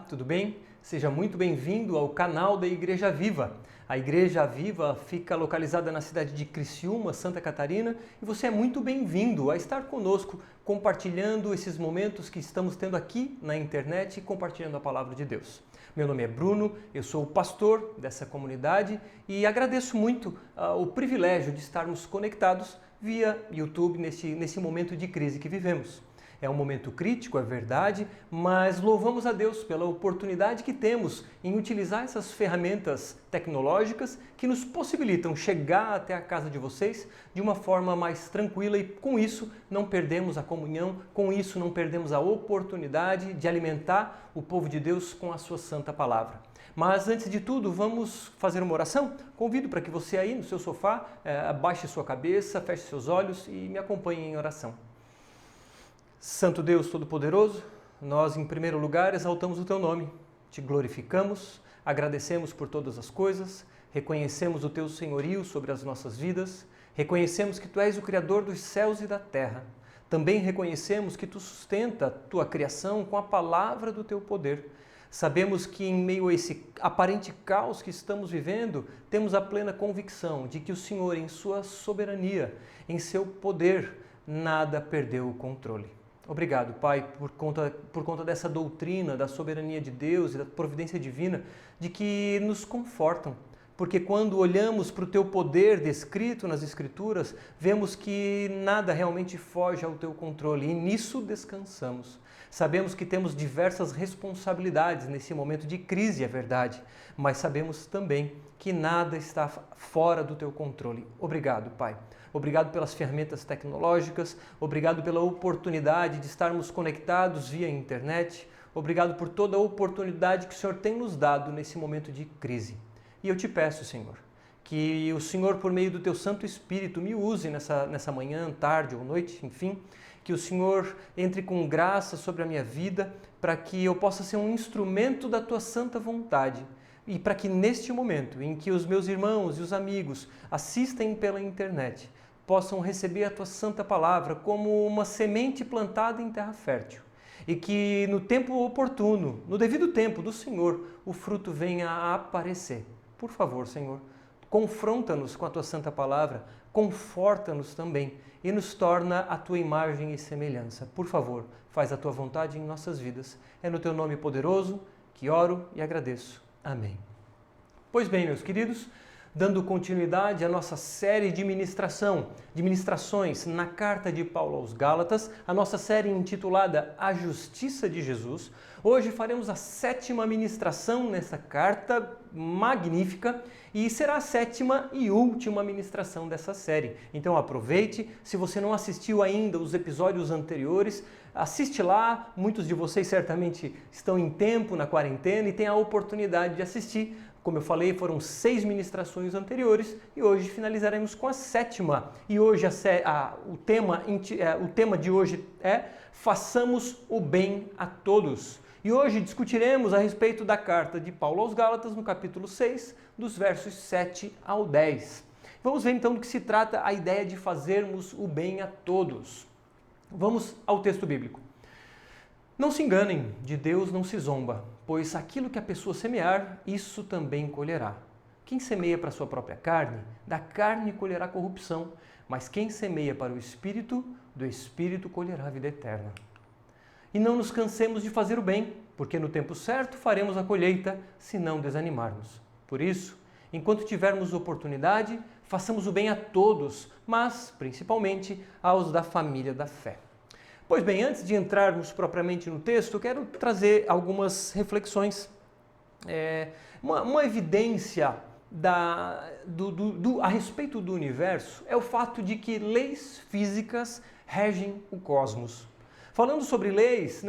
tudo bem? Seja muito bem-vindo ao canal da Igreja Viva. A Igreja Viva fica localizada na cidade de Criciúma, Santa Catarina, e você é muito bem-vindo a estar conosco, compartilhando esses momentos que estamos tendo aqui na internet e compartilhando a Palavra de Deus. Meu nome é Bruno, eu sou o pastor dessa comunidade e agradeço muito o privilégio de estarmos conectados via YouTube nesse momento de crise que vivemos. É um momento crítico, é verdade, mas louvamos a Deus pela oportunidade que temos em utilizar essas ferramentas tecnológicas que nos possibilitam chegar até a casa de vocês de uma forma mais tranquila e com isso não perdemos a comunhão, com isso não perdemos a oportunidade de alimentar o povo de Deus com a sua santa palavra. Mas antes de tudo, vamos fazer uma oração? Convido para que você aí no seu sofá abaixe sua cabeça, feche seus olhos e me acompanhe em oração. Santo Deus Todo-Poderoso, nós em primeiro lugar exaltamos o Teu nome, Te glorificamos, agradecemos por todas as coisas, reconhecemos o Teu senhorio sobre as nossas vidas, reconhecemos que Tu és o Criador dos céus e da terra. Também reconhecemos que Tu sustenta a Tua criação com a palavra do Teu poder. Sabemos que em meio a esse aparente caos que estamos vivendo, temos a plena convicção de que o Senhor, em Sua soberania, em Seu poder, nada perdeu o controle. Obrigado, Pai, por conta dessa doutrina da soberania de Deus e da providência divina, de que nos confortam. Porque quando olhamos para o Teu poder descrito nas Escrituras, vemos que nada realmente foge ao Teu controle e nisso descansamos. Sabemos que temos diversas responsabilidades nesse momento de crise, é verdade, mas sabemos também que nada está fora do Teu controle. Obrigado, Pai. Obrigado pelas ferramentas tecnológicas, obrigado pela oportunidade de estarmos conectados via internet, obrigado por toda a oportunidade que o Senhor tem nos dado nesse momento de crise. E eu te peço, Senhor, que o Senhor, por meio do Teu Santo Espírito, me use nessa manhã, tarde ou noite, enfim, que o Senhor entre com graça sobre a minha vida, para que eu possa ser um instrumento da Tua santa vontade e para que neste momento em que os meus irmãos e os amigos assistem pela internet, possam receber a Tua santa palavra como uma semente plantada em terra fértil. E que no tempo oportuno, no devido tempo do Senhor, o fruto venha a aparecer. Por favor, Senhor, confronta-nos com a Tua santa palavra, conforta-nos também e nos torna a Tua imagem e semelhança. Por favor, faz a Tua vontade em nossas vidas. É no Teu nome poderoso que oro e agradeço. Amém. Pois bem, meus queridos, dando continuidade à nossa série de ministrações na carta de Paulo aos Gálatas, a nossa série intitulada A Justiça de Jesus. Hoje faremos a 7ª ministração nessa carta magnífica e será a 7ª e última ministração dessa série. Então aproveite, se você não assistiu ainda os episódios anteriores, assiste lá, muitos de vocês certamente estão em tempo na quarentena e têm a oportunidade de assistir. Como eu falei, foram 6 ministrações anteriores e hoje finalizaremos com a 7ª. E hoje o tema de hoje é Façamos o bem a todos. E hoje discutiremos a respeito da carta de Paulo aos Gálatas, no capítulo 6, dos versos 7 ao 10. Vamos ver então do que se trata a ideia de fazermos o bem a todos. Vamos ao texto bíblico. Não se enganem, de Deus não se zomba, pois aquilo que a pessoa semear, isso também colherá. Quem semeia para a sua própria carne, da carne colherá corrupção, mas quem semeia para o Espírito, do Espírito colherá a vida eterna. E não nos cansemos de fazer o bem, porque no tempo certo faremos a colheita, se não desanimarmos. Por isso, enquanto tivermos oportunidade, façamos o bem a todos, mas principalmente aos da família da fé. Pois bem, antes de entrarmos propriamente no texto, eu quero trazer algumas reflexões. Uma evidência a respeito do universo é o fato de que leis físicas regem o cosmos. Falando sobre leis,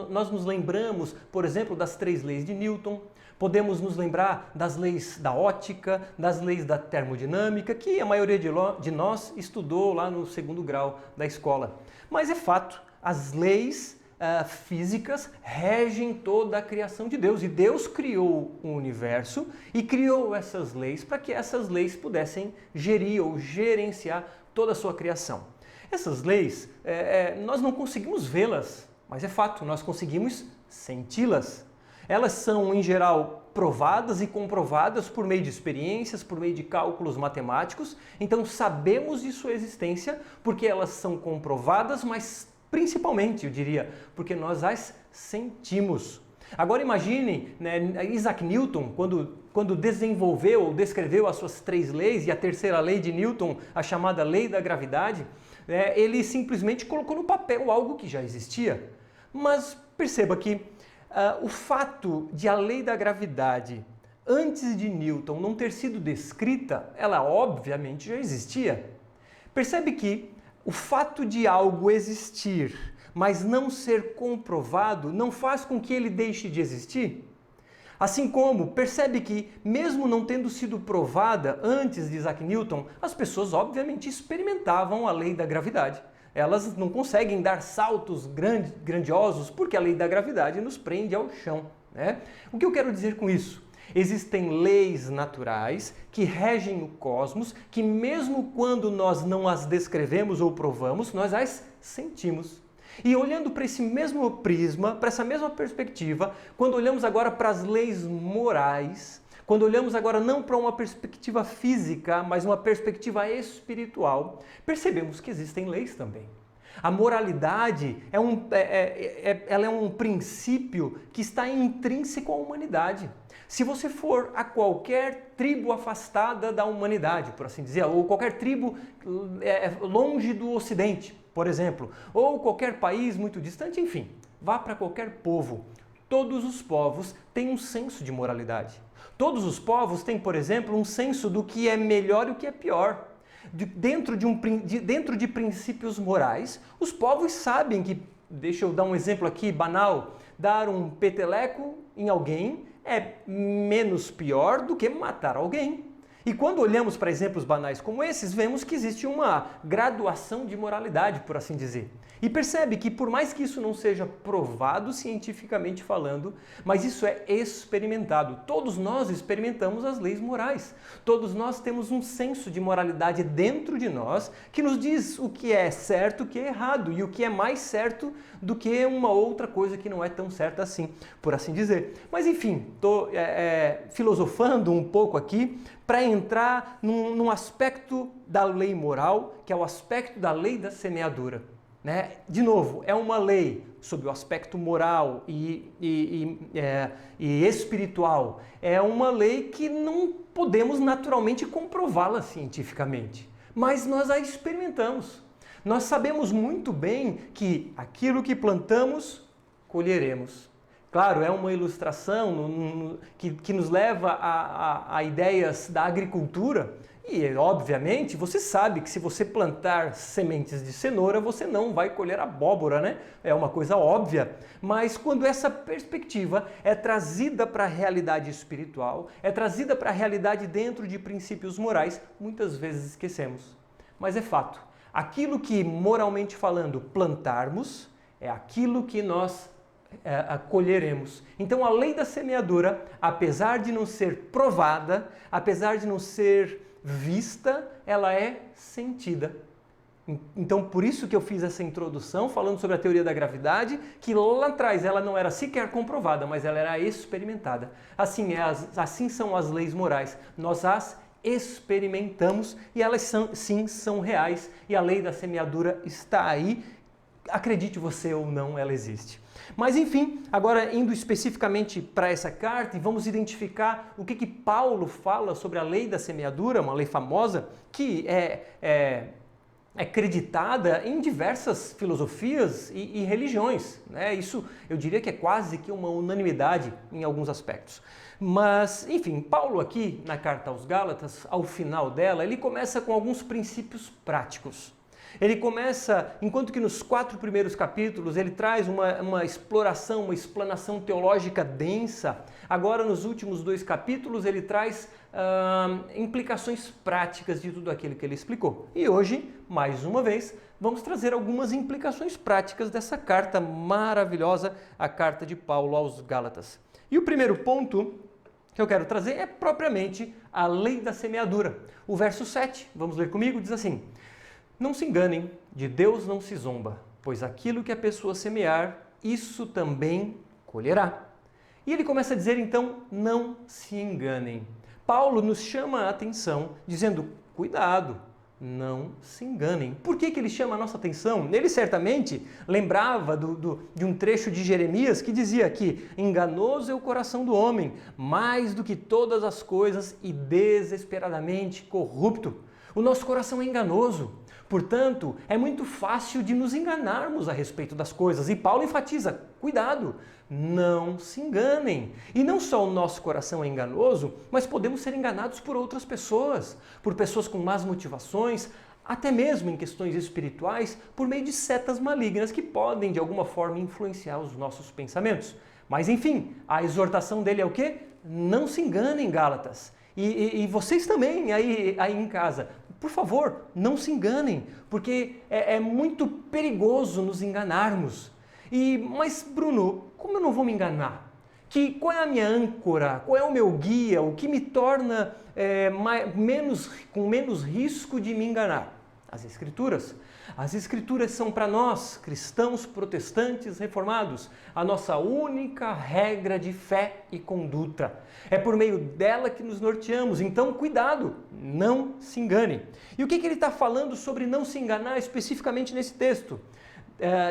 nós nos lembramos, por exemplo, das 3 leis de Newton, podemos nos lembrar das leis da ótica, das leis da termodinâmica, que a maioria de nós estudou lá no 2º grau da escola. Mas é fato, as leis físicas regem toda a criação de Deus. E Deus criou o universo e criou essas leis para que essas leis pudessem gerir ou gerenciar toda a sua criação. Essas leis, nós não conseguimos vê-las, mas é fato, nós conseguimos senti-las. Elas são, em geral, provadas e comprovadas por meio de experiências, por meio de cálculos matemáticos. Então sabemos de sua existência porque elas são comprovadas, mas principalmente, eu diria, porque nós as sentimos. Agora imagine, né, Isaac Newton, quando desenvolveu ou descreveu as suas 3 leis e a terceira lei de Newton, a chamada lei da gravidade, ele simplesmente colocou no papel algo que já existia. Mas perceba que o fato de a lei da gravidade, antes de Newton, não ter sido descrita, ela obviamente já existia. Percebe que o fato de algo existir, mas não ser comprovado, não faz com que ele deixe de existir? Assim como percebe que, mesmo não tendo sido provada antes de Isaac Newton, as pessoas obviamente experimentavam a lei da gravidade. Elas não conseguem dar saltos grandiosos porque a lei da gravidade nos prende ao chão, né? O que eu quero dizer com isso? Existem leis naturais que regem o cosmos, que mesmo quando nós não as descrevemos ou provamos, nós as sentimos. E olhando para esse mesmo prisma, para essa mesma perspectiva, quando olhamos agora para as leis morais, quando olhamos agora não para uma perspectiva física, mas uma perspectiva espiritual, percebemos que existem leis também. A moralidade ela é um princípio que está intrínseco à humanidade. Se você for a qualquer tribo afastada da humanidade, por assim dizer, ou qualquer tribo longe do Ocidente, por exemplo, ou qualquer país muito distante, enfim, vá para qualquer povo. Todos os povos têm um senso de moralidade. Todos os povos têm, por exemplo, um senso do que é melhor e o que é pior. Dentro de princípios morais, os povos sabem que, deixa eu dar um exemplo aqui banal, dar um peteleco em alguém é menos pior do que matar alguém. E quando olhamos para exemplos banais como esses, vemos que existe uma graduação de moralidade, por assim dizer. E percebe que por mais que isso não seja provado cientificamente falando, mas isso é experimentado. Todos nós experimentamos as leis morais. Todos nós temos um senso de moralidade dentro de nós que nos diz o que é certo, o que é errado e o que é mais certo do que uma outra coisa que não é tão certa assim, por assim dizer. Mas enfim, estou filosofando um pouco aqui para entrar num aspecto da lei moral, que é o aspecto da lei da semeadura. Né? De novo, é uma lei sob o aspecto moral e espiritual. É uma lei que não podemos naturalmente comprová-la cientificamente, mas nós a experimentamos. Nós sabemos muito bem que aquilo que plantamos, colheremos. Claro, é uma ilustração que nos leva a ideias da agricultura e, obviamente, você sabe que se você plantar sementes de cenoura, você não vai colher abóbora, né? É uma coisa óbvia, mas quando essa perspectiva é trazida para a realidade espiritual, é trazida para a realidade dentro de princípios morais, muitas vezes esquecemos. Mas é fato, aquilo que, moralmente falando, plantarmos, é aquilo que nós colheremos. Então a lei da semeadura, apesar de não ser provada, apesar de não ser vista, ela é sentida. Então por isso que eu fiz essa introdução falando sobre a teoria da gravidade, que lá atrás ela não era sequer comprovada, mas ela era experimentada. Assim são as leis morais. Nós as experimentamos e elas sim são reais e a lei da semeadura está aí. Acredite você ou não, ela existe. Mas enfim, agora indo especificamente para essa carta e vamos identificar o que Paulo fala sobre a lei da semeadura, uma lei famosa que é acreditada em diversas filosofias e religiões, né? Isso eu diria que é quase que uma unanimidade em alguns aspectos. Mas, enfim, Paulo aqui na carta aos Gálatas, ao final dela, ele começa com alguns princípios práticos. Ele começa, enquanto que nos 4 primeiros capítulos ele traz uma exploração, uma explanação teológica densa, agora nos últimos 2 capítulos ele traz implicações práticas de tudo aquilo que ele explicou. E hoje, mais uma vez, vamos trazer algumas implicações práticas dessa carta maravilhosa, a carta de Paulo aos Gálatas. E o primeiro ponto que eu quero trazer é propriamente a lei da semeadura. O verso 7, vamos ler comigo, diz assim: não se enganem, de Deus não se zomba, pois aquilo que a pessoa semear, isso também colherá. E ele começa a dizer então, não se enganem. Paulo nos chama a atenção dizendo, cuidado, não se enganem. Por que ele chama a nossa atenção? Ele certamente lembrava de um trecho de Jeremias que dizia que enganoso é o coração do homem, mais do que todas as coisas e desesperadamente corrupto. O nosso coração é enganoso. Portanto, é muito fácil de nos enganarmos a respeito das coisas. E Paulo enfatiza, cuidado, não se enganem. E não só o nosso coração é enganoso, mas podemos ser enganados por outras pessoas, por pessoas com más motivações, até mesmo em questões espirituais, por meio de setas malignas que podem, de alguma forma, influenciar os nossos pensamentos. Mas, enfim, a exortação dele é o quê? Não se enganem, Gálatas. E vocês também aí em casa, por favor, não se enganem, porque é muito perigoso nos enganarmos. Mas, Bruno, como eu não vou me enganar? Qual é a minha âncora? Qual é o meu guia? O que me torna com menos risco de me enganar? As Escrituras. As Escrituras são para nós, cristãos protestantes reformados, a nossa única regra de fé e conduta. É por meio dela que nos norteamos, então cuidado, não se engane. E o que ele está falando sobre não se enganar especificamente nesse texto?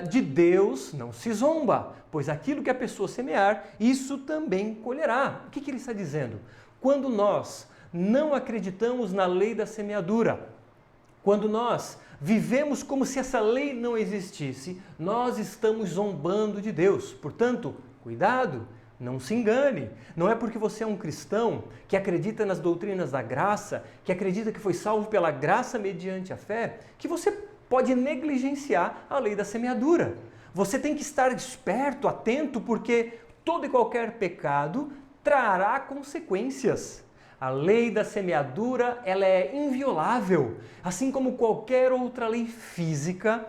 De Deus não se zomba, pois aquilo que a pessoa semear, isso também colherá. O que ele está dizendo? Quando nós não acreditamos na lei da semeadura, quando nós vivemos como se essa lei não existisse, nós estamos zombando de Deus. Portanto, cuidado, não se engane. Não é porque você é um cristão que acredita nas doutrinas da graça, que acredita que foi salvo pela graça mediante a fé, que você pode negligenciar a lei da semeadura. Você tem que estar esperto, atento, porque todo e qualquer pecado trará consequências. A lei da semeadura, ela é inviolável, assim como qualquer outra lei física.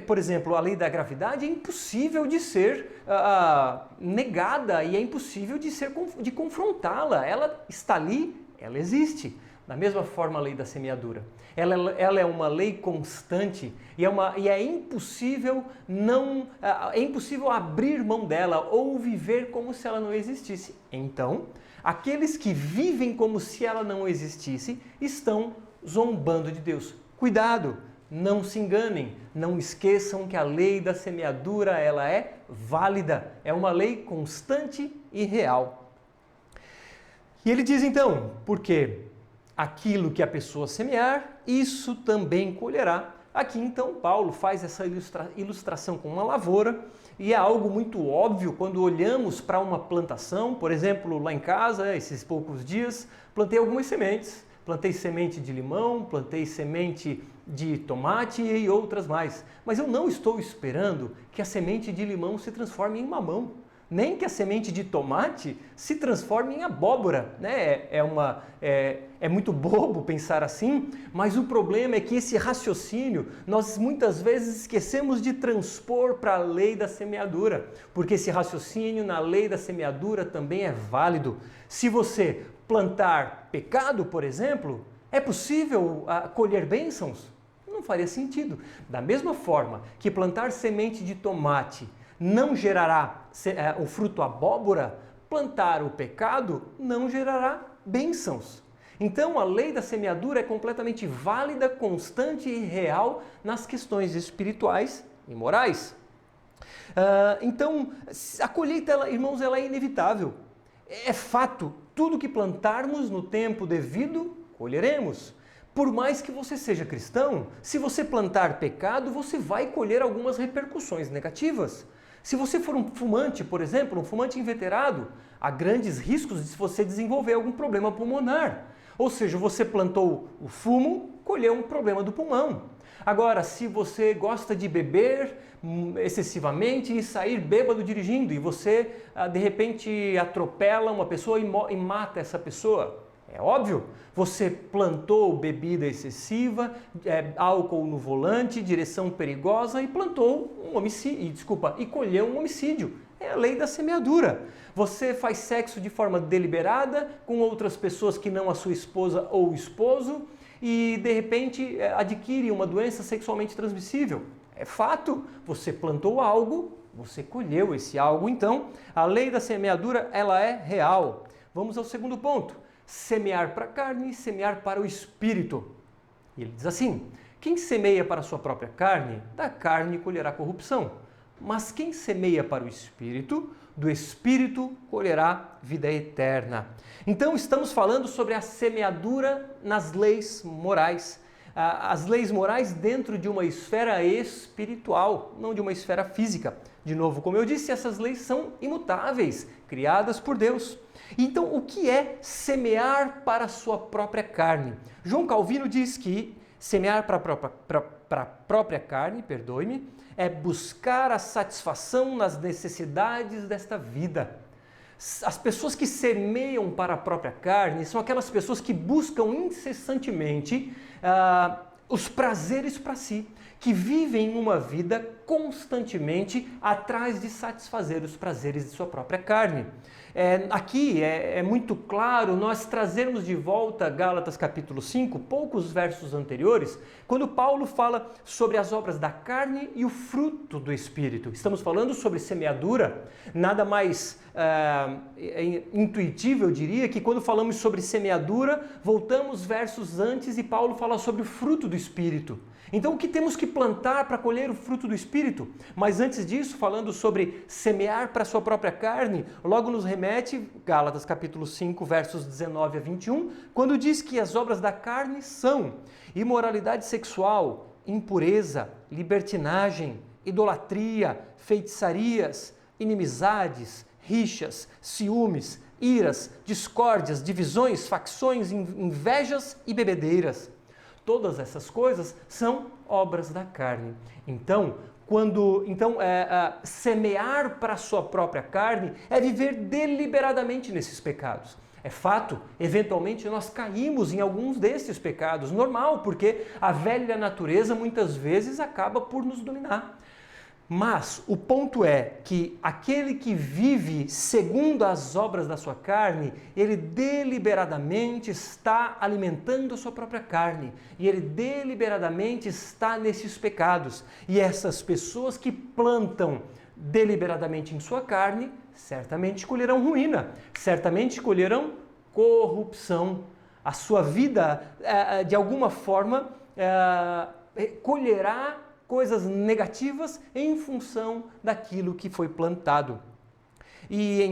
Por exemplo, a lei da gravidade é impossível de ser negada e é impossível de confrontá-la. Ela está ali, ela existe. Da mesma forma, a lei da semeadura. Ela é uma lei constante e é impossível abrir mão dela ou viver como se ela não existisse. Então, aqueles que vivem como se ela não existisse estão zombando de Deus. Cuidado, não se enganem, não esqueçam que a lei da semeadura ela é válida, é uma lei constante e real. E ele diz então, porque aquilo que a pessoa semear, isso também colherá. Aqui então Paulo faz essa ilustração com uma lavoura e é algo muito óbvio quando olhamos para uma plantação. Por exemplo, lá em casa, esses poucos dias, plantei algumas sementes. Plantei semente de limão, plantei semente de tomate e outras mais. Mas eu não estou esperando que a semente de limão se transforme em mamão. Nem que a semente de tomate se transforme em abóbora, né? É muito bobo pensar assim, mas o problema é que esse raciocínio nós muitas vezes esquecemos de transpor para a lei da semeadura, porque esse raciocínio na lei da semeadura também é válido. Se você plantar pecado, por exemplo, é possível colher bênçãos? Não faria sentido. Da mesma forma que plantar semente de tomate não gerará o fruto abóbora, plantar o pecado não gerará bênçãos. Então, a lei da semeadura é completamente válida, constante e real nas questões espirituais e morais. Então, a colheita, irmãos, ela é inevitável. É fato, tudo que plantarmos no tempo devido, colheremos. Por mais que você seja cristão, se você plantar pecado, você vai colher algumas repercussões negativas. Se você for um fumante, por exemplo, um fumante inveterado, há grandes riscos de você desenvolver algum problema pulmonar. Ou seja, você plantou o fumo, colheu um problema do pulmão. Agora, se você gosta de beber excessivamente e sair bêbado dirigindo e você, de repente, atropela uma pessoa e mata essa pessoa, é óbvio, você plantou bebida excessiva, álcool no volante, direção perigosa e plantou um homicídio, e colheu um homicídio. É a lei da semeadura. Você faz sexo de forma deliberada com outras pessoas que não a sua esposa ou esposo e de repente adquire uma doença sexualmente transmissível. É fato, você plantou algo, você colheu esse algo. Então, a lei da semeadura, ela é real. Vamos ao segundo ponto. Semear para a carne e semear para o espírito. E ele diz assim: quem semeia para a sua própria carne, da carne colherá corrupção. Mas quem semeia para o espírito, do espírito colherá vida eterna. Então, estamos falando sobre a semeadura nas leis morais. As leis morais dentro de uma esfera espiritual, não de uma esfera física. De novo, como eu disse, essas leis são imutáveis, criadas por Deus. Então, o que é semear para a sua própria carne? João Calvino diz que semear para a própria carne, perdoe-me, é buscar a satisfação nas necessidades desta vida. As pessoas que semeiam para a própria carne são aquelas pessoas que buscam incessantemente os prazeres para si, que vivem uma vida constantemente atrás de satisfazer os prazeres de sua própria carne. Aqui é muito claro nós trazermos de volta Gálatas capítulo 5, poucos versos anteriores, quando Paulo fala sobre as obras da carne e o fruto do Espírito. Estamos falando sobre semeadura, nada mais intuitivo, eu diria, que quando falamos sobre semeadura, voltamos versos antes e Paulo fala sobre o fruto do Espírito. Então, o que temos que plantar para colher o fruto do Espírito? Mas antes disso, falando sobre semear para a sua própria carne, logo nos remete, Gálatas capítulo 5, versos 19 a 21, quando diz que as obras da carne são imoralidade sexual, impureza, libertinagem, idolatria, feitiçarias, inimizades, rixas, ciúmes, iras, discórdias, divisões, facções, invejas e bebedeiras. Todas essas coisas são obras da carne. Então, semear para a sua própria carne é viver deliberadamente nesses pecados. É fato, eventualmente nós caímos em alguns desses pecados, normal, porque a velha natureza muitas vezes acaba por nos dominar. Mas o ponto é que aquele que vive segundo as obras da sua carne, ele deliberadamente está alimentando a sua própria carne. E ele deliberadamente está nesses pecados. E essas pessoas que plantam deliberadamente em sua carne, certamente colherão ruína, certamente colherão corrupção. A sua vida, de alguma forma, colherá coisas negativas em função daquilo que foi plantado. E é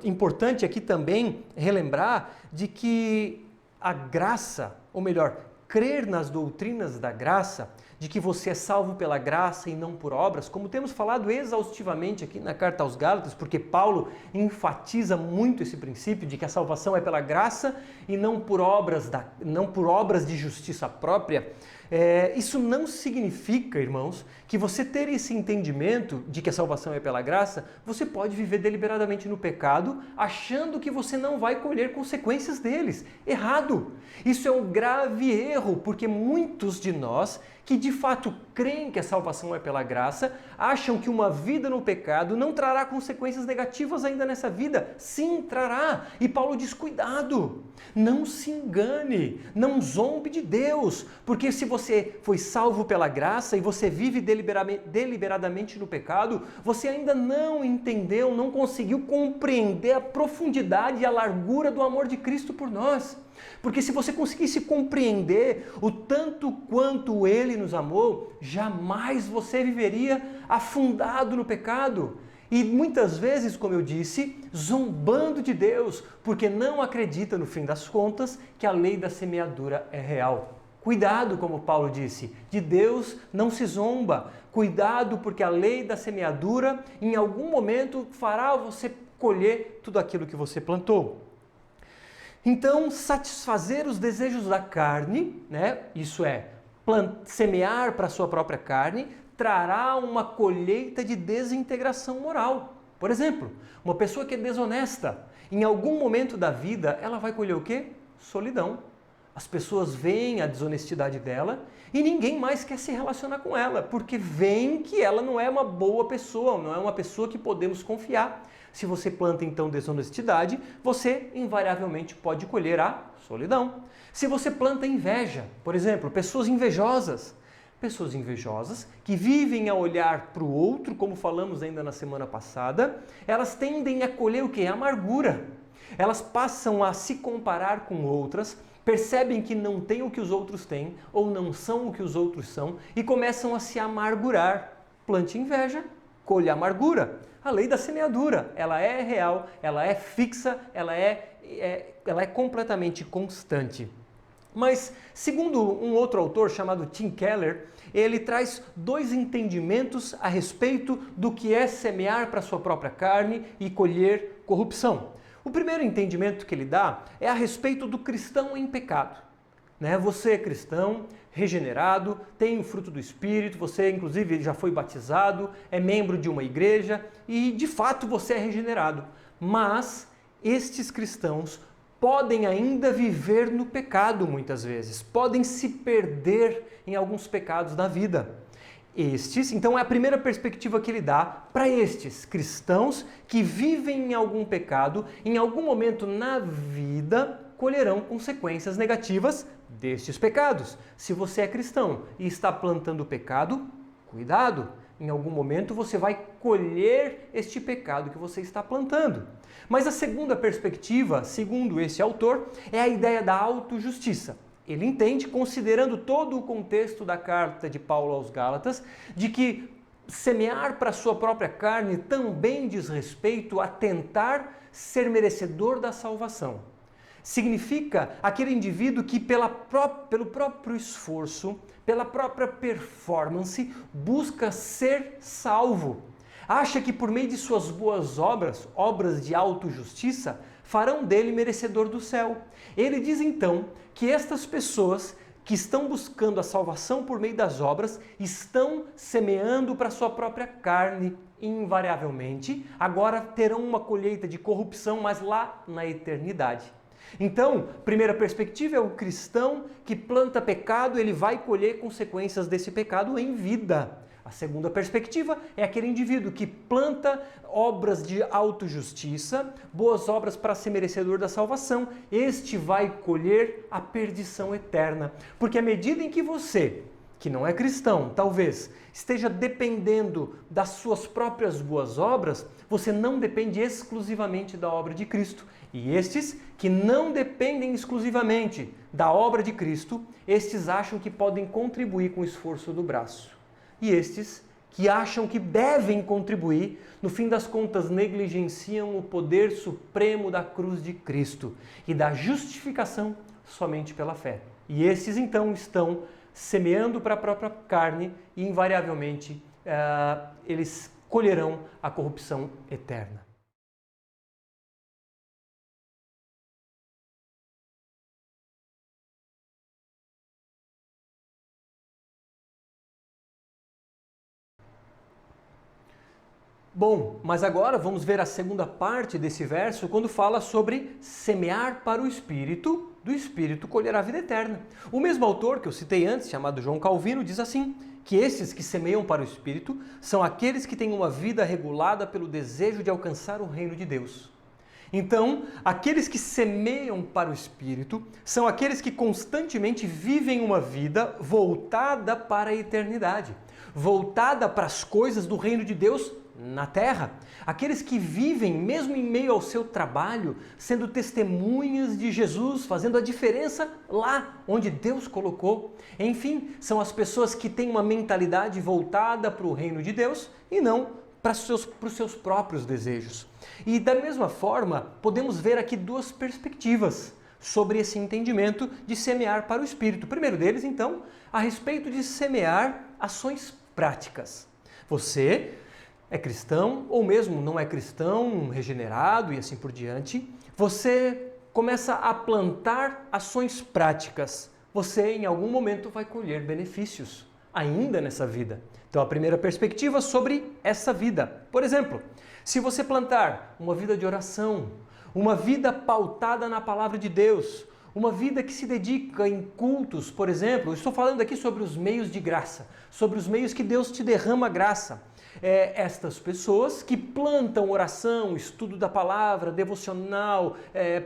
importante aqui também relembrar de que a graça, ou melhor, crer nas doutrinas da graça, de que você é salvo pela graça e não por obras, como temos falado exaustivamente aqui na carta aos Gálatas, porque Paulo enfatiza muito esse princípio de que a salvação é pela graça e não por obras de justiça própria. Isso não significa, irmãos, que você ter esse entendimento de que a salvação é pela graça, você pode viver deliberadamente no pecado, achando que você não vai colher consequências deles. Errado! Isso é um grave erro, porque muitos de nós que de fato creem que a salvação é pela graça, acham que uma vida no pecado não trará consequências negativas ainda nessa vida. Sim, trará. E Paulo diz, cuidado, não se engane, não zombe de Deus, porque se você foi salvo pela graça e você vive deliberadamente no pecado, você ainda não entendeu, não conseguiu compreender a profundidade e a largura do amor de Cristo por nós. Porque se você conseguisse compreender o tanto quanto Ele nos amou, jamais você viveria afundado no pecado. E muitas vezes, como eu disse, zombando de Deus, porque não acredita no fim das contas que a lei da semeadura é real. Cuidado, como Paulo disse, de Deus não se zomba. Cuidado, porque a lei da semeadura em algum momento fará você colher tudo aquilo que você plantou. Então, satisfazer os desejos da carne, isso é, semear para a sua própria carne, trará uma colheita de desintegração moral. Por exemplo, uma pessoa que é desonesta, em algum momento da vida, ela vai colher o quê? Solidão. As pessoas veem a desonestidade dela e ninguém mais quer se relacionar com ela, porque veem que ela não é uma boa pessoa, não é uma pessoa que podemos confiar. Se você planta então desonestidade, você invariavelmente pode colher a solidão. Se você planta inveja, por exemplo, pessoas invejosas, Pessoas invejosas, que vivem a olhar para o outro, como falamos ainda na semana passada, elas tendem a colher o quê? A amargura. Elas passam a se comparar com outras, percebem que não têm o que os outros têm, ou não são o que os outros são, e começam a se amargurar. Plante inveja, colhe amargura. A lei da semeadura, ela é real, ela é fixa, ela é completamente constante. Mas, segundo um outro autor chamado Tim Keller, ele traz dois entendimentos a respeito do que é semear para a sua própria carne e colher corrupção. O primeiro entendimento que ele dá é a respeito do cristão em pecado. Você é cristão, regenerado, tem o fruto do Espírito, você inclusive já foi batizado, é membro de uma igreja e de fato você é regenerado. Mas estes cristãos podem ainda viver no pecado muitas vezes, podem se perder em alguns pecados da vida. Então é a primeira perspectiva que ele dá para estes cristãos que vivem em algum pecado, em algum momento na vida colherão consequências negativas destes pecados. Se você é cristão e está plantando pecado, cuidado, em algum momento você vai colher este pecado que você está plantando. Mas a segunda perspectiva, segundo esse autor, é a ideia da autojustiça. Ele entende, considerando todo o contexto da carta de Paulo aos Gálatas, de que semear para a sua própria carne também diz respeito a tentar ser merecedor da salvação. Significa aquele indivíduo que pelo próprio esforço, pela própria performance, busca ser salvo. Acha que por meio de suas boas obras, obras de autojustiça, farão dele merecedor do céu. Ele diz então que estas pessoas que estão buscando a salvação por meio das obras estão semeando para a sua própria carne, invariavelmente. Agora terão uma colheita de corrupção, mas lá na eternidade. Então, primeira perspectiva é o cristão que planta pecado, ele vai colher consequências desse pecado em vida. A segunda perspectiva é aquele indivíduo que planta obras de autojustiça, boas obras para ser merecedor da salvação. Este vai colher a perdição eterna. Porque à medida em que você, que não é cristão, talvez, esteja dependendo das suas próprias boas obras, você não depende exclusivamente da obra de Cristo. E estes que não dependem exclusivamente da obra de Cristo, estes acham que podem contribuir com o esforço do braço. E estes que acham que devem contribuir, no fim das contas negligenciam o poder supremo da cruz de Cristo e da justificação somente pela fé. E estes então estão semeando para a própria carne e invariavelmente eles colherão a corrupção eterna. Bom, mas agora vamos ver a segunda parte desse verso, quando fala sobre semear para o Espírito, do Espírito colher a vida eterna. O mesmo autor que eu citei antes, chamado João Calvino, diz assim, que esses que semeiam para o Espírito são aqueles que têm uma vida regulada pelo desejo de alcançar o reino de Deus. Então, aqueles que semeiam para o Espírito são aqueles que constantemente vivem uma vida voltada para a eternidade, voltada para as coisas do reino de Deus na terra. Aqueles que vivem, mesmo em meio ao seu trabalho, sendo testemunhas de Jesus, fazendo a diferença lá onde Deus colocou. Enfim, são as pessoas que têm uma mentalidade voltada para o reino de Deus e não para os seus próprios desejos. E da mesma forma, podemos ver aqui duas perspectivas sobre esse entendimento de semear para o Espírito. O primeiro deles, então, a respeito de semear ações práticas. Você é cristão ou mesmo não é cristão, regenerado e assim por diante, você começa a plantar ações práticas. Você em algum momento vai colher benefícios ainda nessa vida. Então a primeira perspectiva sobre essa vida. Por exemplo, se você plantar uma vida de oração, uma vida pautada na palavra de Deus, uma vida que se dedica em cultos, por exemplo, eu estou falando aqui sobre os meios de graça, sobre os meios que Deus te derrama graça. Estas pessoas que plantam oração, estudo da palavra, devocional,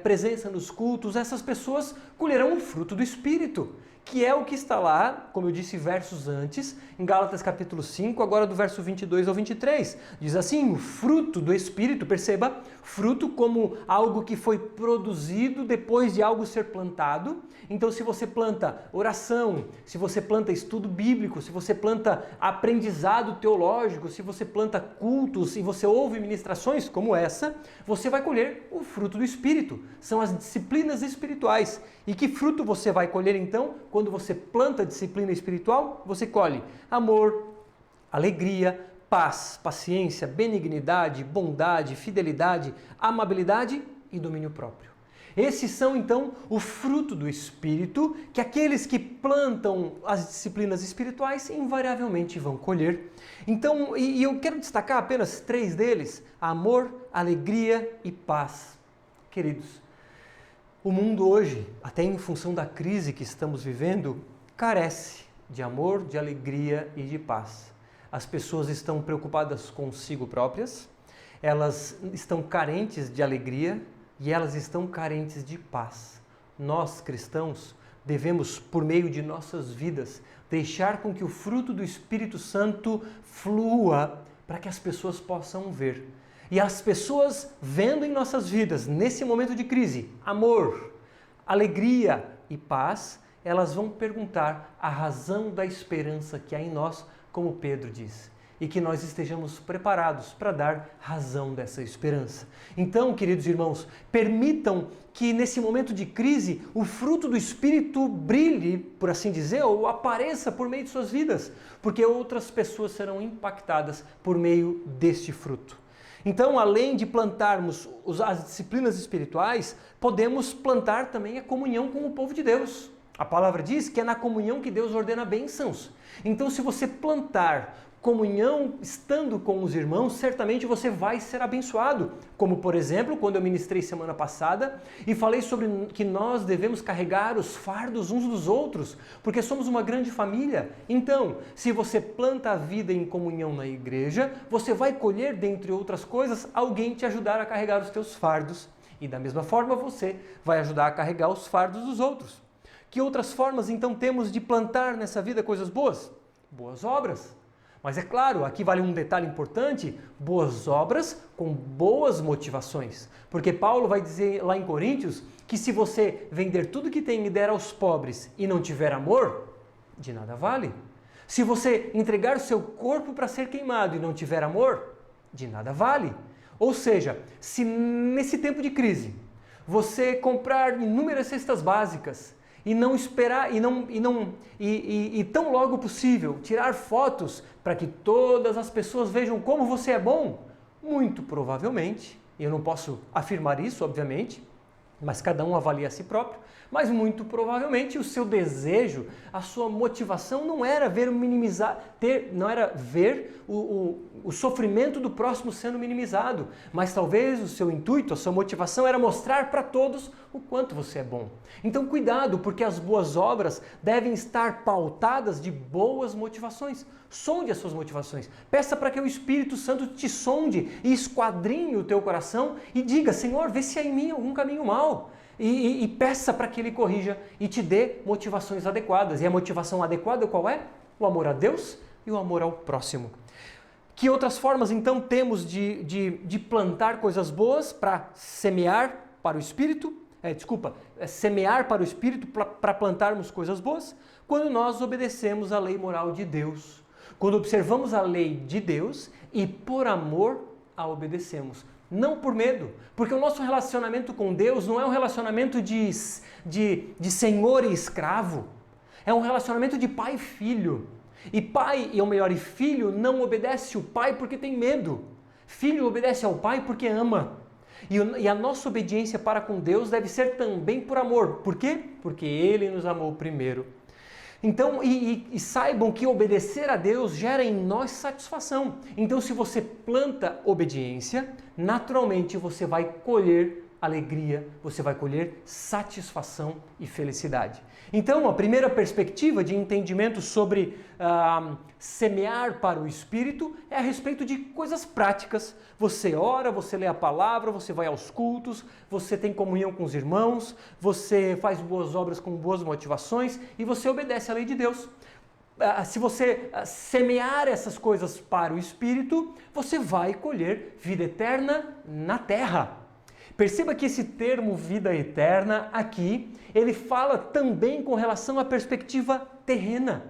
presença nos cultos, essas pessoas colherão o fruto do Espírito, que é o que está lá, como eu disse versos antes, em Gálatas capítulo 5, agora do verso 22 ao 23. Diz assim, o fruto do Espírito, perceba, fruto como algo que foi produzido depois de algo ser plantado. Então, se você planta oração, se você planta estudo bíblico, se você planta aprendizado teológico, se você planta cultos e você ouve ministrações como essa, você vai colher o fruto do Espírito. São as disciplinas espirituais. E que fruto você vai colher então? Quando você planta disciplina espiritual, você colhe amor, alegria, paz, paciência, benignidade, bondade, fidelidade, amabilidade e domínio próprio. Esses são então o fruto do Espírito que aqueles que plantam as disciplinas espirituais invariavelmente vão colher. Então, e eu quero destacar apenas 3 deles: amor, alegria e paz. Queridos, o mundo hoje, até em função da crise que estamos vivendo, carece de amor, de alegria e de paz. As pessoas estão preocupadas consigo próprias, elas estão carentes de alegria e elas estão carentes de paz. Nós, cristãos, devemos, por meio de nossas vidas, deixar com que o fruto do Espírito Santo flua para que as pessoas possam ver. E as pessoas vendo em nossas vidas, nesse momento de crise, amor, alegria e paz, elas vão perguntar a razão da esperança que há em nós, como Pedro diz, e que nós estejamos preparados para dar razão dessa esperança. Então, queridos irmãos, permitam que nesse momento de crise o fruto do Espírito brilhe, por assim dizer, ou apareça por meio de suas vidas, porque outras pessoas serão impactadas por meio deste fruto. Então, além de plantarmos as disciplinas espirituais, podemos plantar também a comunhão com o povo de Deus. A palavra diz que é na comunhão que Deus ordena bênçãos. Então, se você plantar comunhão estando com os irmãos, certamente você vai ser abençoado. Como, por exemplo, quando eu ministrei semana passada e falei sobre que nós devemos carregar os fardos uns dos outros, porque somos uma grande família. Então, se você planta a vida em comunhão na igreja, você vai colher, dentre outras coisas, alguém te ajudar a carregar os teus fardos. E da mesma forma, você vai ajudar a carregar os fardos dos outros. Que outras formas, então, temos de plantar nessa vida coisas boas? Boas obras. Mas é claro, aqui vale um detalhe importante: boas obras com boas motivações. Porque Paulo vai dizer lá em Coríntios que se você vender tudo que tem e der aos pobres e não tiver amor, de nada vale. Se você entregar o seu corpo para ser queimado e não tiver amor, de nada vale. Ou seja, se nesse tempo de crise você comprar inúmeras cestas básicas e não esperar e tão logo possível tirar fotos para que todas as pessoas vejam como você é bom, muito provavelmente, eu não posso afirmar isso, obviamente, mas cada um avalia a si próprio, mas muito provavelmente o seu desejo, a sua motivação não era ver o sofrimento do próximo sendo minimizado, mas talvez o seu intuito, a sua motivação era mostrar para todos o quanto você é bom. Então cuidado, porque as boas obras devem estar pautadas de boas motivações. Sonde as suas motivações. Peça para que o Espírito Santo te sonde e esquadrinhe o teu coração e diga: Senhor, vê se há em mim algum caminho mau. E peça para que Ele corrija e te dê motivações adequadas. E a motivação adequada qual é? O amor a Deus e o amor ao próximo. Que outras formas então temos de plantar coisas boas para semear para o Espírito? Semear para o Espírito para plantarmos coisas boas? Quando nós obedecemos a lei moral de Deus. Quando observamos a lei de Deus e por amor a obedecemos. Não por medo, porque o nosso relacionamento com Deus não é um relacionamento de senhor e escravo, é um relacionamento de pai e filho. E pai, ou melhor, filho não obedece o pai porque tem medo, filho obedece ao pai porque ama. E a nossa obediência para com Deus deve ser também por amor. Por quê? Porque Ele nos amou primeiro. Então, e saibam que obedecer a Deus gera em nós satisfação. Então, se você planta obediência, naturalmente você vai colher alegria, você vai colher satisfação e felicidade. Então, a primeira perspectiva de entendimento sobre semear para o Espírito é a respeito de coisas práticas. Você ora, você lê a palavra, você vai aos cultos, você tem comunhão com os irmãos, você faz boas obras com boas motivações e você obedece à lei de Deus. Se você semear essas coisas para o Espírito, você vai colher vida eterna na terra. Perceba que esse termo vida eterna aqui, ele fala também com relação à perspectiva terrena.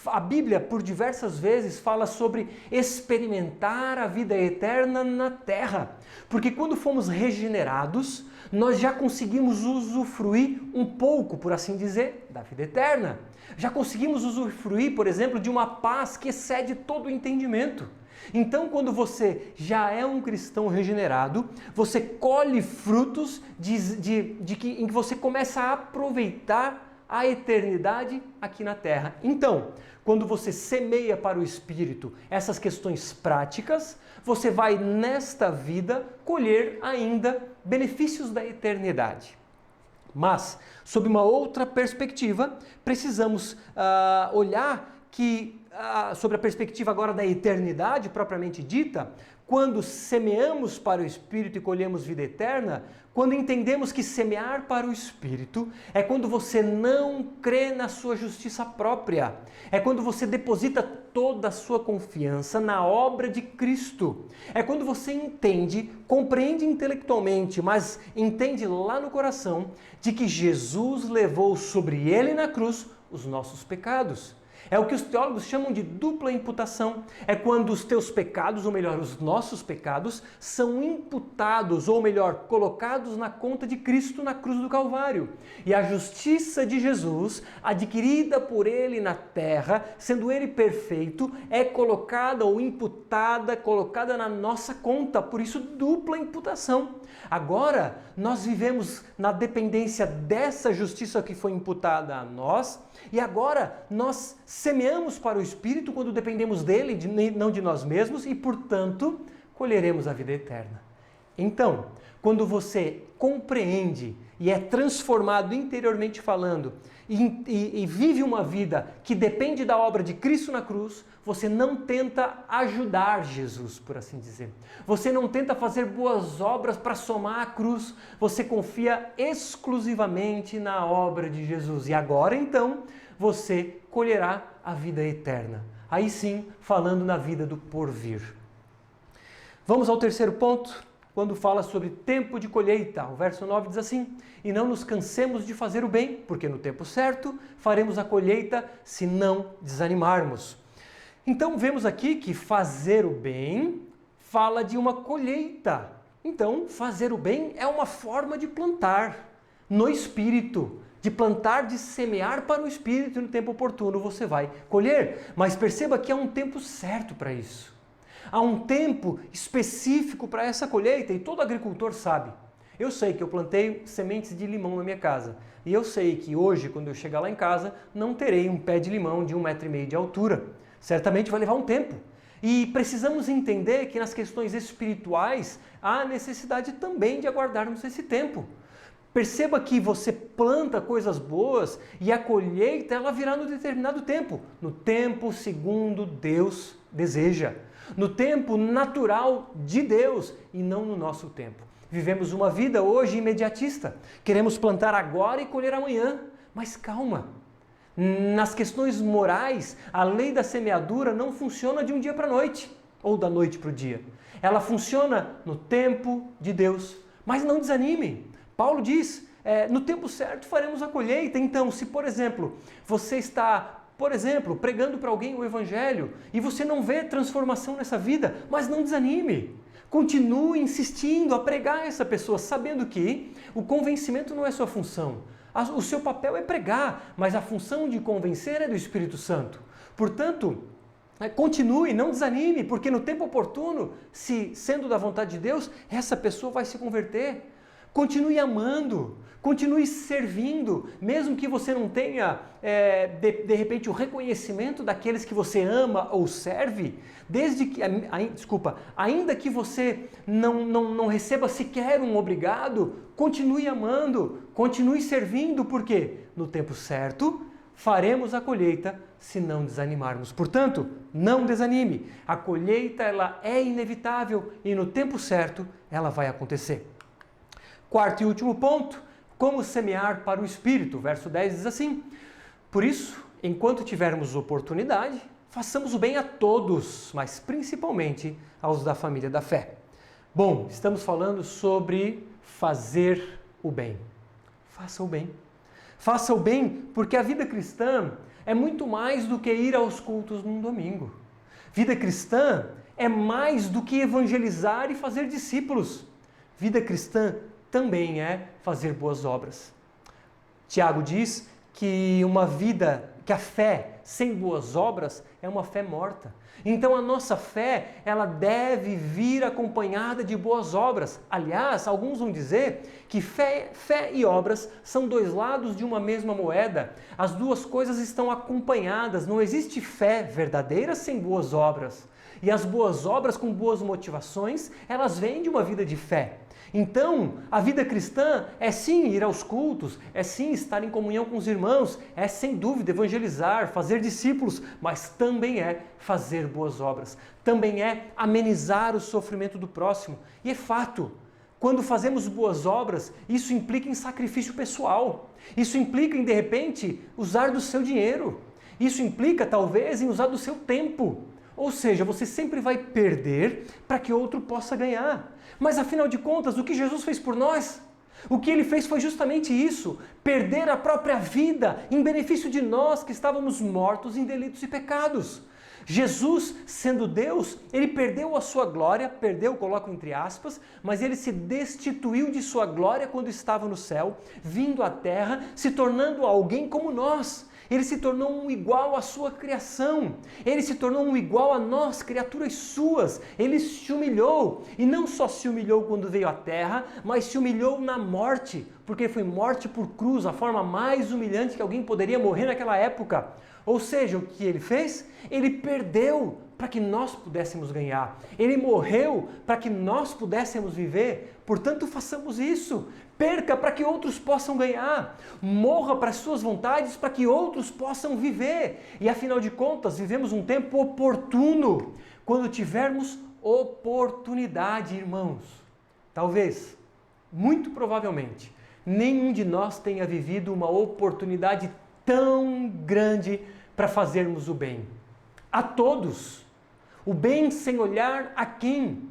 A Bíblia, por diversas vezes, fala sobre experimentar a vida eterna na terra. Porque quando fomos regenerados, nós já conseguimos usufruir um pouco, por assim dizer, da vida eterna. Já conseguimos usufruir, por exemplo, de uma paz que excede todo o entendimento. Então, quando você já é um cristão regenerado, você colhe frutos em que você começa a aproveitar a eternidade aqui na terra. Então, quando você semeia para o Espírito essas questões práticas, você vai nesta vida colher ainda benefícios da eternidade. Mas, sob uma outra perspectiva, precisamos olhar que, sobre a perspectiva agora da eternidade propriamente dita, quando semeamos para o Espírito e colhemos vida eterna, quando entendemos que semear para o Espírito é quando você não crê na sua justiça própria, é quando você deposita toda a sua confiança na obra de Cristo, é quando você entende, compreende intelectualmente, mas entende lá no coração de que Jesus levou sobre ele na cruz os nossos pecados. É o que os teólogos chamam de dupla imputação. É quando os teus pecados, ou melhor, os nossos pecados, são imputados, ou melhor, colocados na conta de Cristo na cruz do Calvário. E a justiça de Jesus, adquirida por ele na terra, sendo ele perfeito, é colocada ou imputada, colocada na nossa conta. Por isso, dupla imputação. Agora, nós vivemos na dependência dessa justiça que foi imputada a nós, e agora nós semeamos para o Espírito quando dependemos dele, não de nós mesmos, e portanto colheremos a vida eterna. Então, quando você compreende e é transformado interiormente falando e vive uma vida que depende da obra de Cristo na cruz, você não tenta ajudar Jesus, por assim dizer. Você não tenta fazer boas obras para somar a cruz. Você confia exclusivamente na obra de Jesus. E agora então você colherá a vida eterna. Aí sim, falando na vida do porvir. Vamos ao terceiro ponto, quando fala sobre tempo de colheita. O verso 9 diz assim: e não nos cansemos de fazer o bem, porque no tempo certo faremos a colheita se não desanimarmos. Então vemos aqui que fazer o bem fala de uma colheita. Então fazer o bem é uma forma de plantar no Espírito, de plantar, de semear para o Espírito, e no tempo oportuno você vai colher. Mas perceba que há um tempo certo para isso. Há um tempo específico para essa colheita e todo agricultor sabe. Eu sei que eu plantei sementes de limão na minha casa e eu sei que hoje, quando eu chegar lá em casa, não terei um pé de limão de 1,5 metro de altura. Certamente vai levar um tempo. E precisamos entender que nas questões espirituais há necessidade também de aguardarmos esse tempo. Perceba que você planta coisas boas e a colheita ela virá no determinado tempo, no tempo segundo Deus deseja, no tempo natural de Deus e não no nosso tempo. Vivemos uma vida hoje imediatista, queremos plantar agora e colher amanhã, mas calma. Nas questões morais, a lei da semeadura não funciona de um dia para a noite ou da noite para o dia. Ela funciona no tempo de Deus, mas não desanime. Paulo diz, no tempo certo faremos a colheita. Então, se por exemplo, você está, pregando para alguém o Evangelho e você não vê transformação nessa vida, mas não desanime. Continue insistindo a pregar a essa pessoa, sabendo que o convencimento não é sua função. O seu papel é pregar, mas a função de convencer é do Espírito Santo. Portanto, continue, não desanime, porque no tempo oportuno, se sendo da vontade de Deus, essa pessoa vai se converter. Continue amando, continue servindo, mesmo que você não tenha, de repente, o reconhecimento daqueles que você ama ou serve, ainda que você não receba sequer um obrigado, continue amando, continue servindo, porque no tempo certo faremos a colheita se não desanimarmos. Portanto, não desanime. A colheita ela é inevitável e no tempo certo ela vai acontecer. Quarto e último ponto, como semear para o Espírito. Verso 10 diz assim: por isso, enquanto tivermos oportunidade, façamos o bem a todos, mas principalmente aos da família da fé. Bom, estamos falando sobre fazer o bem. Faça o bem. Faça o bem, porque a vida cristã é muito mais do que ir aos cultos num domingo. Vida cristã é mais do que evangelizar e fazer discípulos. Vida cristã também é fazer boas obras. Tiago diz que a fé sem boas obras é uma fé morta. Então a nossa fé, ela deve vir acompanhada de boas obras. Aliás, alguns vão dizer que fé e obras são dois lados de uma mesma moeda. As duas coisas estão acompanhadas. Não existe fé verdadeira sem boas obras. E as boas obras com boas motivações, elas vêm de uma vida de fé. Então, a vida cristã é sim ir aos cultos, é sim estar em comunhão com os irmãos, é sem dúvida evangelizar, fazer discípulos, mas também é fazer boas obras, também é amenizar o sofrimento do próximo. E é fato, quando fazemos boas obras, isso implica em sacrifício pessoal, isso implica em, de repente, usar do seu dinheiro, isso implica, talvez, em usar do seu tempo. Ou seja, você sempre vai perder para que outro possa ganhar. Mas afinal de contas, o que Jesus fez por nós? O que ele fez foi justamente isso, perder a própria vida em benefício de nós que estávamos mortos em delitos e pecados. Jesus, sendo Deus, ele perdeu a sua glória, coloco entre aspas, mas ele se destituiu de sua glória quando estava no céu, vindo à terra, se tornando alguém como nós. Ele se tornou um igual à sua criação. Ele se tornou um igual a nós, criaturas suas. Ele se humilhou. E não só se humilhou quando veio à terra, mas se humilhou na morte. Porque foi morte por cruz, a forma mais humilhante que alguém poderia morrer naquela época. Ou seja, o que ele fez? Ele perdeu para que nós pudéssemos ganhar. Ele morreu para que nós pudéssemos viver. Portanto, façamos isso. Perca para que outros possam ganhar. Morra para as suas vontades para que outros possam viver. E afinal de contas, vivemos um tempo oportuno. Quando tivermos oportunidade, irmãos. Talvez, muito provavelmente, nenhum de nós tenha vivido uma oportunidade tão grande para fazermos o bem. A todos. O bem sem olhar a quem.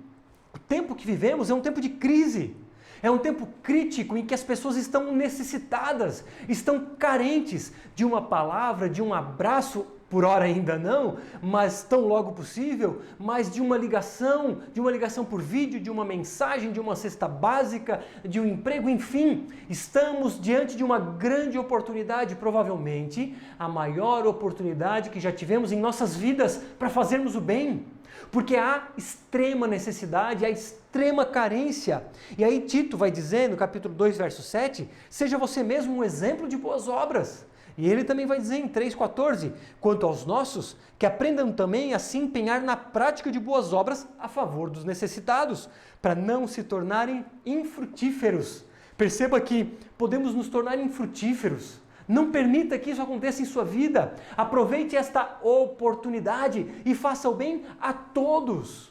O tempo que vivemos é um tempo de crise. É um tempo crítico em que as pessoas estão necessitadas, estão carentes de uma palavra, de um abraço, por hora ainda não, mas tão logo possível, mas de uma ligação por vídeo, de uma mensagem, de uma cesta básica, de um emprego, enfim. Estamos diante de uma grande oportunidade, provavelmente a maior oportunidade que já tivemos em nossas vidas para fazermos o bem. Porque há extrema necessidade, há extrema carência. E aí Tito vai dizer no capítulo 2, verso 7, seja você mesmo um exemplo de boas obras. E ele também vai dizer em 3,14, quanto aos nossos, que aprendam também a se empenhar na prática de boas obras a favor dos necessitados, para não se tornarem infrutíferos. Perceba que podemos nos tornar infrutíferos. Não permita que isso aconteça em sua vida. Aproveite esta oportunidade e faça o bem a todos.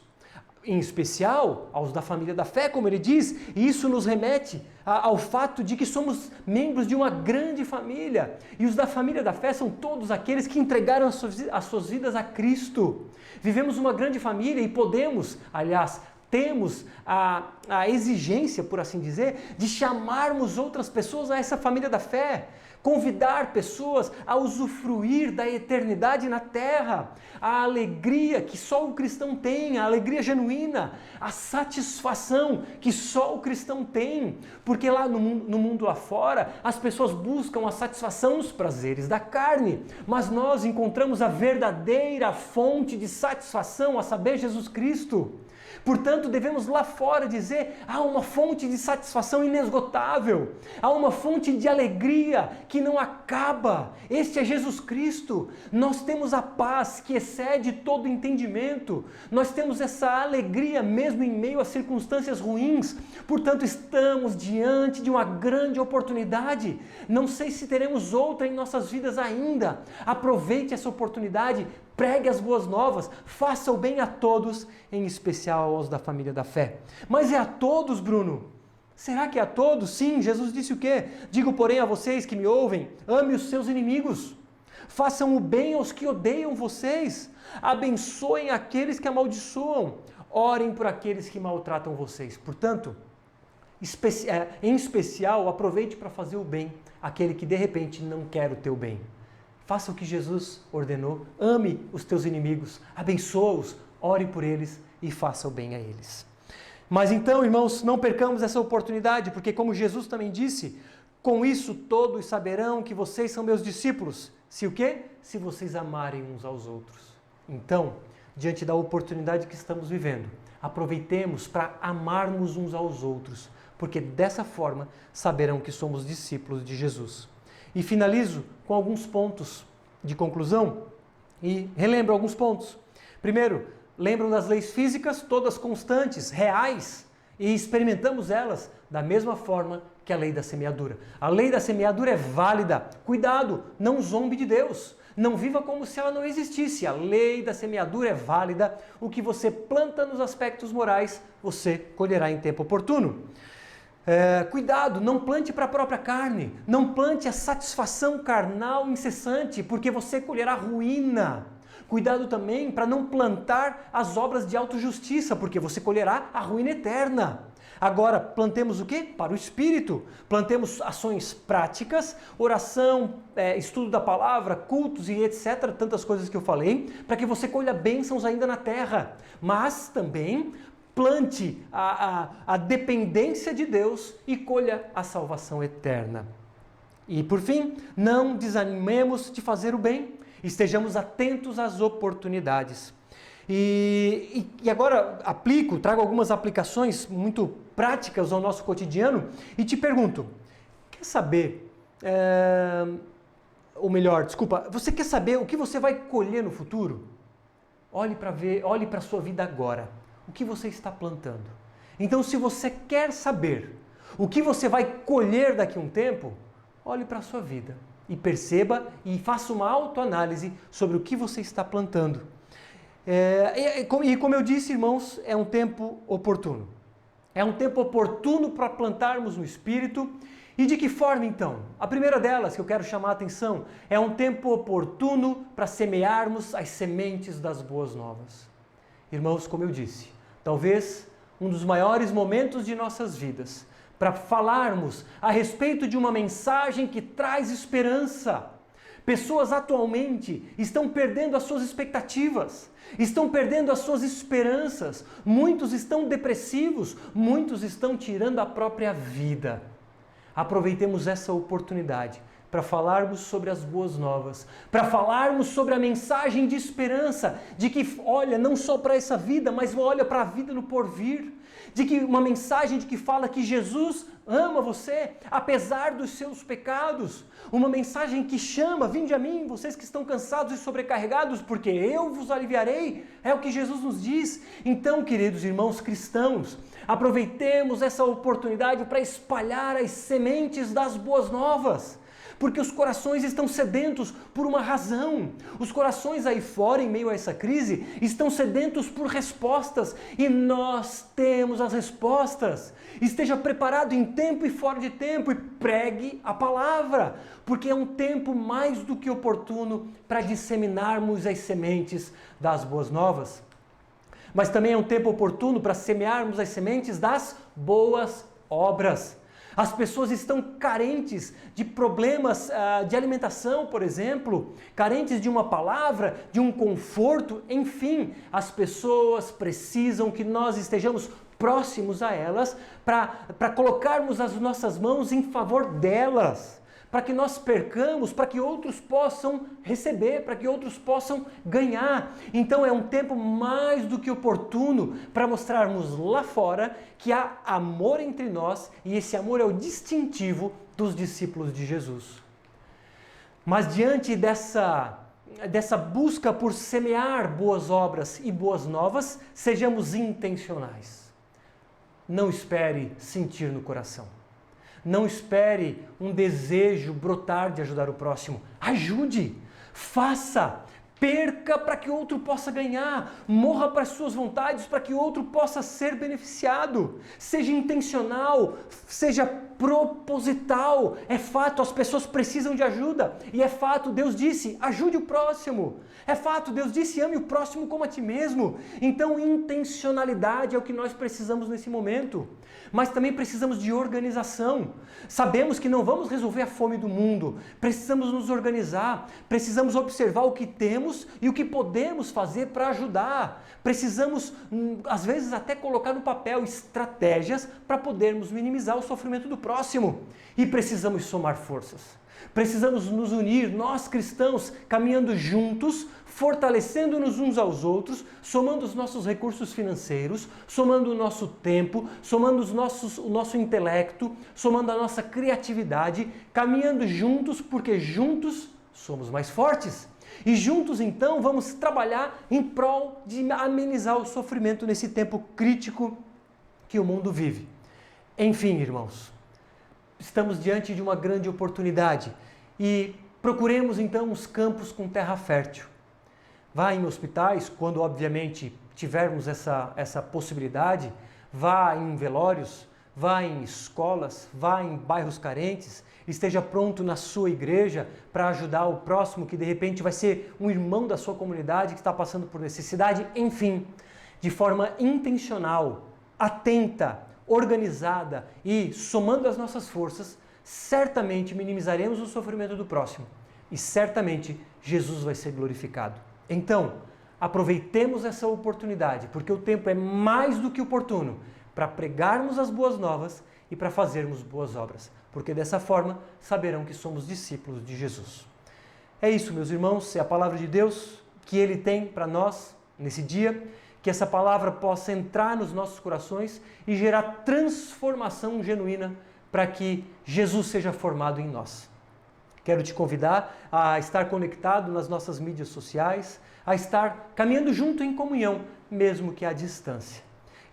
Em especial aos da família da fé, como ele diz, e isso nos remete ao fato de que somos membros de uma grande família. E os da família da fé são todos aqueles que entregaram as suas vidas a Cristo. Vivemos uma grande família e podemos, aliás, temos a exigência, por assim dizer, de chamarmos outras pessoas a essa família da fé. Convidar pessoas a usufruir da eternidade na terra, a alegria que só o cristão tem, a alegria genuína, a satisfação que só o cristão tem, porque lá no mundo lá fora as pessoas buscam a satisfação nos prazeres da carne, mas nós encontramos a verdadeira fonte de satisfação, a saber, Jesus Cristo. Portanto, devemos lá fora dizer, há uma fonte de satisfação inesgotável, há uma fonte de alegria que não acaba. Este é Jesus Cristo. Nós temos a paz que excede todo entendimento. Nós temos essa alegria mesmo em meio a circunstâncias ruins. Portanto, estamos diante de uma grande oportunidade. Não sei se teremos outra em nossas vidas ainda. Aproveite essa oportunidade, pregue as boas novas, faça o bem a todos, em especial aos da família da fé. Mas é a todos, Bruno? Será que é a todos? Sim, Jesus disse o quê? Digo, porém, a vocês que me ouvem, ame os seus inimigos, façam o bem aos que odeiam vocês, abençoem aqueles que amaldiçoam, orem por aqueles que maltratam vocês. Portanto, em especial, aproveite para fazer o bem àquele que de repente não quer o teu bem. Faça o que Jesus ordenou, ame os teus inimigos, abençoa-os, ore por eles e faça o bem a eles. Mas então, irmãos, não percamos essa oportunidade, porque como Jesus também disse, com isso todos saberão que vocês são meus discípulos. Se o quê? Se vocês amarem uns aos outros. Então, diante da oportunidade que estamos vivendo, aproveitemos para amarmos uns aos outros, porque dessa forma saberão que somos discípulos de Jesus. E finalizo com alguns pontos de conclusão e relembro alguns pontos. Primeiro, lembram das leis físicas, todas constantes, reais, e experimentamos elas da mesma forma que a lei da semeadura. A lei da semeadura é válida. Cuidado, não zombe de Deus. Não viva como se ela não existisse. A lei da semeadura é válida. O que você planta nos aspectos morais, você colherá em tempo oportuno. Cuidado, não plante para a própria carne, não plante a satisfação carnal incessante, porque você colherá ruína. Cuidado também para não plantar as obras de autojustiça, porque você colherá a ruína eterna. Agora, plantemos o quê? Para o Espírito. Plantemos ações práticas, oração, estudo da palavra, cultos e etc., tantas coisas que eu falei, para que você colha bênçãos ainda na terra. Mas também plante a dependência de Deus e colha a salvação eterna. E por fim, não desanimemos de fazer o bem, estejamos atentos às oportunidades. E agora trago algumas aplicações muito práticas ao nosso cotidiano e te pergunto, quer saber, você quer saber o que você vai colher no futuro? Olhe para a sua vida agora. O que você está plantando? Então, se você quer saber o que você vai colher daqui a um tempo, olhe para a sua vida e perceba e faça uma autoanálise sobre o que você está plantando. E como eu disse, irmãos, é um tempo oportuno. É um tempo oportuno para plantarmos no Espírito. E de que forma, então? A primeira delas que eu quero chamar a atenção é um tempo oportuno para semearmos as sementes das boas novas. Irmãos, como eu disse, talvez um dos maiores momentos de nossas vidas para falarmos a respeito de uma mensagem que traz esperança. Pessoas atualmente estão perdendo as suas expectativas, estão perdendo as suas esperanças, muitos estão depressivos, muitos estão tirando a própria vida. Aproveitemos essa oportunidade para falarmos sobre as boas novas, para falarmos sobre a mensagem de esperança, de que olha não só para essa vida, mas olha para a vida no porvir, de que uma mensagem de que fala que Jesus ama você, apesar dos seus pecados, uma mensagem que chama, vinde a mim, vocês que estão cansados e sobrecarregados, porque eu vos aliviarei, é o que Jesus nos diz. Então, queridos irmãos cristãos, aproveitemos essa oportunidade para espalhar as sementes das boas novas, porque os corações estão sedentos por uma razão. Os corações aí fora, em meio a essa crise, estão sedentos por respostas e nós temos as respostas. Esteja preparado em tempo e fora de tempo e pregue a palavra, porque é um tempo mais do que oportuno para disseminarmos as sementes das boas novas. Mas também é um tempo oportuno para semearmos as sementes das boas obras. As pessoas estão carentes de problemas de alimentação, por exemplo, carentes de uma palavra, de um conforto, enfim, as pessoas precisam que nós estejamos próximos a elas para colocarmos as nossas mãos em favor delas, para que nós percamos, para que outros possam receber, para que outros possam ganhar. Então é um tempo mais do que oportuno para mostrarmos lá fora que há amor entre nós e esse amor é o distintivo dos discípulos de Jesus. Mas diante dessa busca por semear boas obras e boas novas, sejamos intencionais. Não espere sentir no coração. Não espere um desejo brotar de ajudar o próximo. Ajude, faça, perca para que outro possa ganhar, morra para as suas vontades para que outro possa ser beneficiado. Seja intencional, seja proposital. É fato, as pessoas precisam de ajuda. E é fato, Deus disse, ajude o próximo. É fato, Deus disse, ame o próximo como a ti mesmo. Então, intencionalidade é o que nós precisamos nesse momento. Mas também precisamos de organização. Sabemos que não vamos resolver a fome do mundo. Precisamos nos organizar. Precisamos observar o que temos e o que podemos fazer para ajudar. Precisamos, às vezes, até colocar no papel estratégias para podermos minimizar o sofrimento do próximo. E precisamos somar forças. Precisamos nos unir, nós cristãos, caminhando juntos, fortalecendo-nos uns aos outros, somando os nossos recursos financeiros, somando o nosso tempo, somando o nosso intelecto, somando a nossa criatividade, caminhando juntos, porque juntos somos mais fortes. E juntos, então, vamos trabalhar em prol de amenizar o sofrimento nesse tempo crítico que o mundo vive. Enfim, irmãos, estamos diante de uma grande oportunidade e procuremos então os campos com terra fértil. Vá em hospitais, quando obviamente tivermos essa possibilidade, vá em velórios, vá em escolas, vá em bairros carentes, esteja pronto na sua igreja para ajudar o próximo que de repente vai ser um irmão da sua comunidade que está passando por necessidade, enfim, de forma intencional, atenta, organizada e somando as nossas forças, certamente minimizaremos o sofrimento do próximo e certamente Jesus vai ser glorificado. Então, aproveitemos essa oportunidade, porque o tempo é mais do que oportuno para pregarmos as boas novas e para fazermos boas obras, porque dessa forma saberão que somos discípulos de Jesus. É isso, meus irmãos, é a palavra de Deus que Ele tem para nós nesse dia, que essa palavra possa entrar nos nossos corações e gerar transformação genuína para que Jesus seja formado em nós. Quero te convidar a estar conectado nas nossas mídias sociais, a estar caminhando junto em comunhão, mesmo que à distância.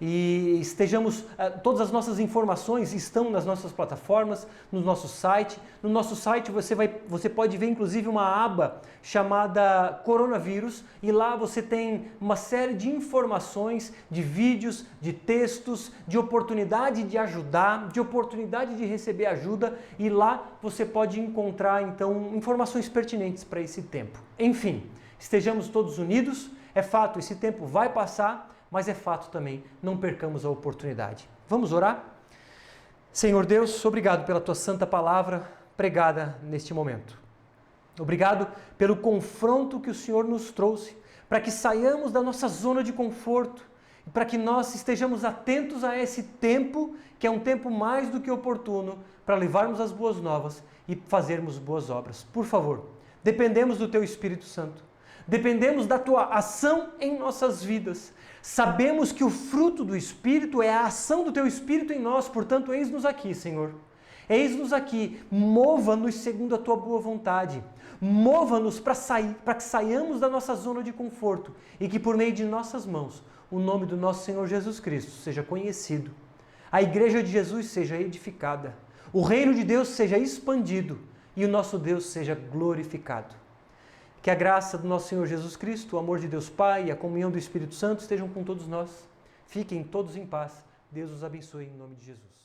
E estejamos, todas as nossas informações estão nas nossas plataformas, no nosso site. No nosso site você pode ver inclusive uma aba chamada Coronavírus e lá você tem uma série de informações, de vídeos, de textos, de oportunidade de ajudar, de oportunidade de receber ajuda e lá você pode encontrar então informações pertinentes para esse tempo. Enfim, estejamos todos unidos, é fato, esse tempo vai passar, mas é fato também, não percamos a oportunidade. Vamos orar? Senhor Deus, obrigado pela Tua santa palavra pregada neste momento. Obrigado pelo confronto que o Senhor nos trouxe, para que saiamos da nossa zona de conforto, e para que nós estejamos atentos a esse tempo, que é um tempo mais do que oportuno, para levarmos as boas novas e fazermos boas obras. Por favor, dependemos do Teu Espírito Santo, dependemos da Tua ação em nossas vidas. Sabemos que o fruto do Espírito é a ação do Teu Espírito em nós, portanto, eis-nos aqui, Senhor. Eis-nos aqui, mova-nos segundo a Tua boa vontade. Mova-nos para que saiamos da nossa zona de conforto e que por meio de nossas mãos o nome do nosso Senhor Jesus Cristo seja conhecido. A Igreja de Jesus seja edificada. O reino de Deus seja expandido e o nosso Deus seja glorificado. Que a graça do nosso Senhor Jesus Cristo, o amor de Deus Pai e a comunhão do Espírito Santo estejam com todos nós. Fiquem todos em paz. Deus os abençoe em nome de Jesus.